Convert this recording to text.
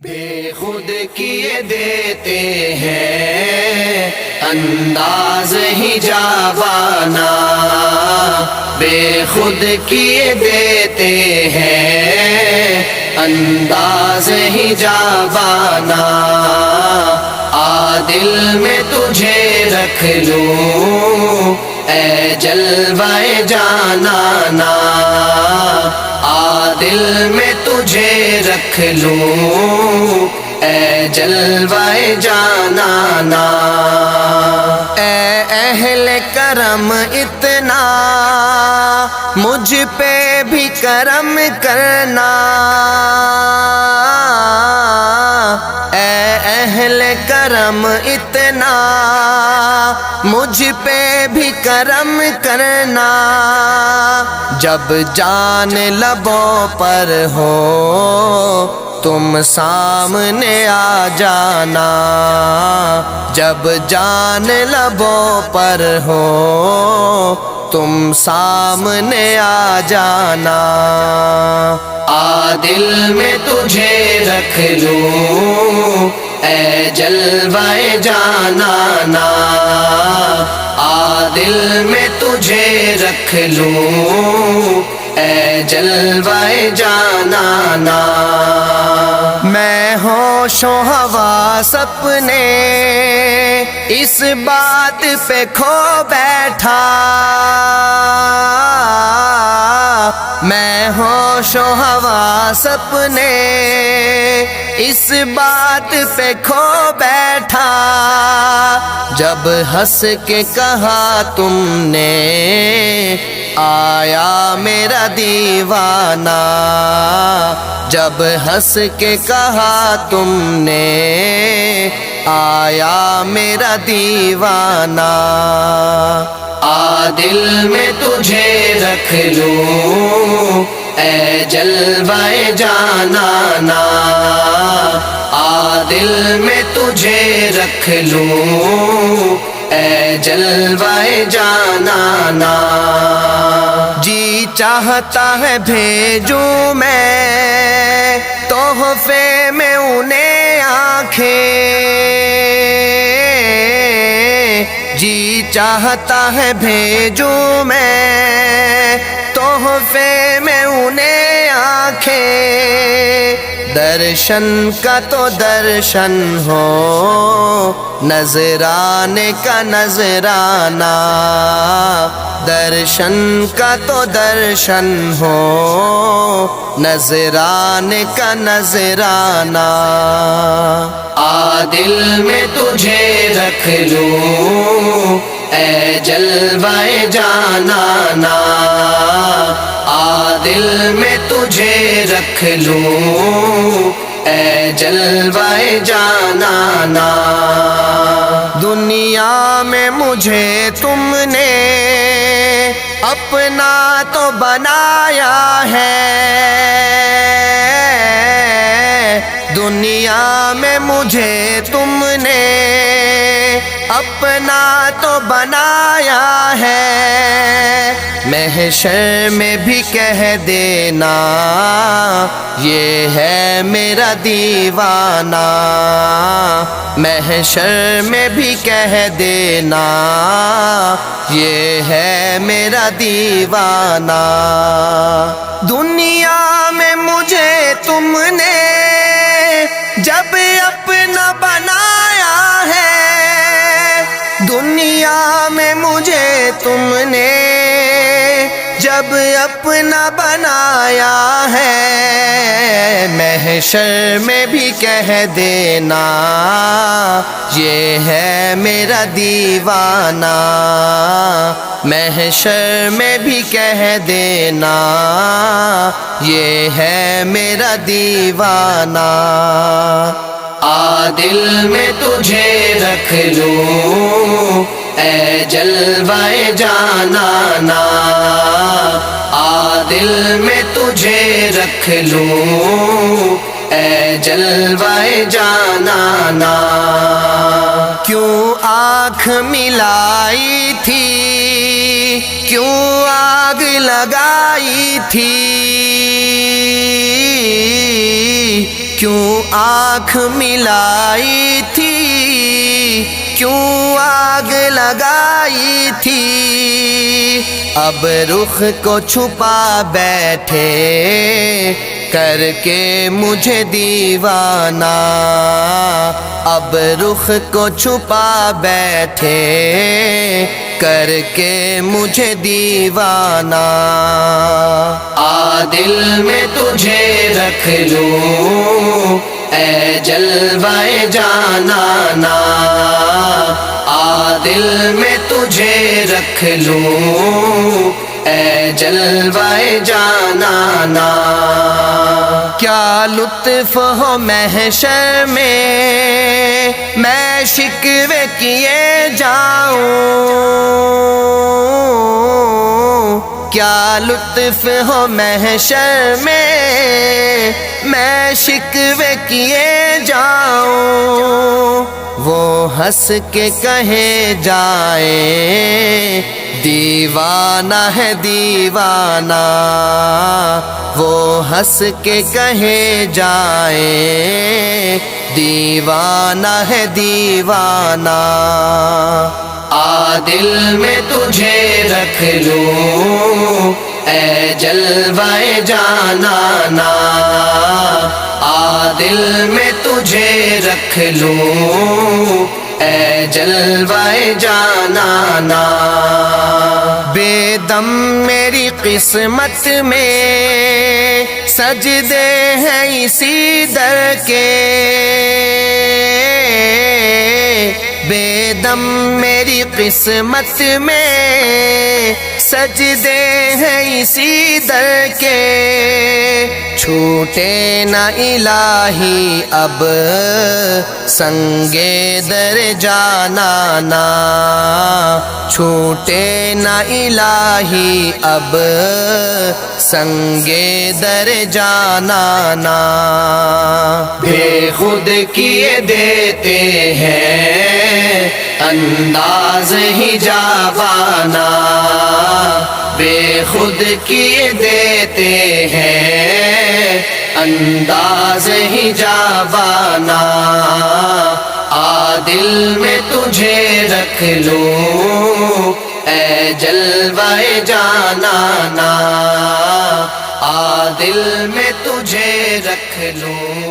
بے خود کیے دیتے ہیں انداز ہی جاوانا، بے خود کیے دیتے ہیں انداز ہی جاوانا، دل میں تجھے رکھ لوں اے جلوہ جانانا، دل میں تجھے رکھ لوں اے جلوہ جانانا۔ اے اہل کرم اتنا مجھ پہ بھی کرم کرنا، اے اہل کرم اتنا مجھ پہ بھی کرم کرنا، جب جان لبوں پر ہو تم سامنے آ جانا، جب جان لبوں پر ہو تم سامنے آ جانا، دل میں تجھے رکھ لوں اے جلوہ جانانا، دل میں تجھے رکھ لوں اے جلوہ جانانا۔ میں ہوش و حواس اپنے اس بات پہ کھو بیٹھا، میں ہوش و حواس اپنے اس بات پہ کھو بیٹھا، جب ہنس کے کہا تم نے آیا میرا دیوانہ، جب ہنس کے کہا تم نے آیا میرا دیوانہ، دل میں تجھے رکھ لوں اے جلوہ جانانا، دل میں تجھے رکھ لوں اے جلوہ جانانا۔ جی چاہتا ہے بھیجوں میں تحفے میں انہیں آنکھیں، جی چاہتا ہے بھیجوں میں تحفے میں انہیں آنکھیں، درشن کا تو درشن ہو نذرانے کا نذرانہ، درشن کا تو درشن ہو نذرانے کا نذرانہ، دل میں تجھے رکھ لوں اے جلوہ جانانا، دل میں تجھے رکھ لوں اے جلوہ جانانا۔ دنیا میں مجھے تم نے اپنا تو بنایا ہے، دنیا میں مجھے تم نے اپنا تو بنایا ہے، محشر میں بھی کہہ دینا یہ ہے میرا دیوانہ، محشر میں بھی کہہ دینا یہ ہے میرا دیوانہ، دنیا میں مجھے تم نے جب اپنا بنایا ہے، دنیا میں مجھے تم نے جب اپنا بنایا ہے، محشر میں بھی کہہ دینا یہ ہے میرا دیوانہ، محشر میں بھی کہہ دینا یہ ہے میرا دیوانہ، دل میں تجھے رکھ لوں اے جلوہ جانانا، دل میں تجھے رکھ لوں اے جلوہ جانانا۔ کیوں آنکھ ملائی تھی، کیوں آگ لگائی تھی، کیوں آنکھ ملائی تھی، کیوں آگ لگائی تھی، اب رخ کو چھپا بیٹھے کر کے مجھے دیوانہ، اب رخ کو چھپا بیٹھے کر کے مجھے دیوانہ، دل میں تجھے رکھ لوں اے جلوہ جانانا، دل میں تجھے رکھ لوں اے جلوہ جانانا، کیا لطف ہو محشر میں شکوے کیے جاؤں، کیا لطف ہو محشر میں شکوے کیے جاؤں، وہ ہنس کے کہے جائیں دیوانہ ہے دیوانہ، وہ ہنس کے کہے جائیں دیوانہ ہے دیوانہ، دل میں تجھے رکھ لوں اے جلوہ جانانا، دل میں تجھے رکھ لوں اے جلوہ جانانا، بے دم میری قسمت میں سجدے ہیں اسی در کے، بے دم میری قسمت میں سجدے ہیں اسی در کے، چھوٹے نہ الہی اب سنگے در جانانا، چھوٹے نہ الہی اب سنگے در جانانا، بے خود کیے دیتے ہیں انداز ہی جاوانا، بے خود کیے دیتے ہیں انداز ہی جاوانا، دل میں تجھے رکھ لوں اے جلوہ جانانا، دل میں تجھے رکھ لوں